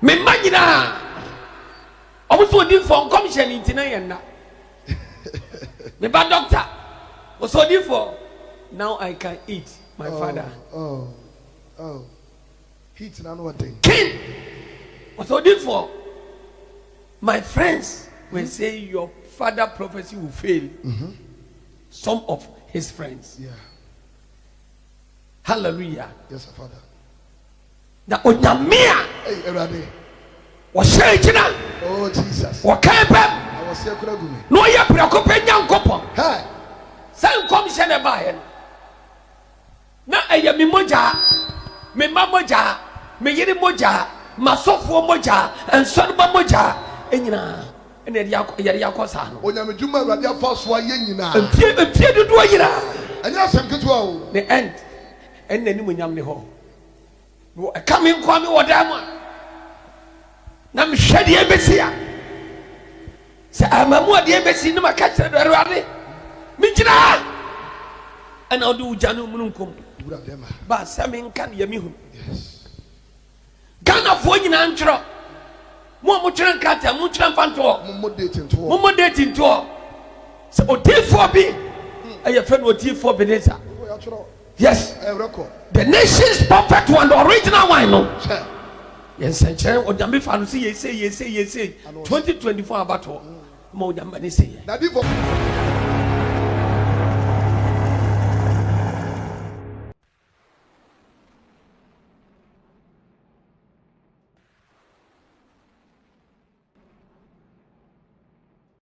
Me magina. Also did for commission in Tinayana. Me bad doctor. Also did for. Now I can eat my father. Heat and another thing. King. Also did for. My friends will say your father prophecy will fail. Some of his friends. Yeah. Hallelujah. Yes, Father. Na onyamia. Hey, everybody. Washe china. Oh, Jesus. Wakape. I was here kura gumi. No ye preocupe nyankopon. Hey. San commission e ba he. Na eye mi moja. Me mamoja. Me yiri moja. Masofo moja. Ensonba moja. Enyina. Ene yari yakosa no. Onyame djuma awurade afa so aye nyina. Empie dudu ayira. Anya asem ketewa o. The end. En nani munyam ne ho. No come kwa me wodam a. Na me hwede ebesia. Se amamu ade ebesi no maka kire do awurade. Me gina. Ana odu ujanu mununkom. Ba samin kan yami hu. Yes. Ghana fo nyina ntro. Mo twere nkata mo twere mfanto. Mo dating to. Se odifo bi. Aye fe no odifo beneza. Yes. The nation's perfect one, the original one, no. Yes, and Onyame Fanusi, yes, 2024 about all. More than many say.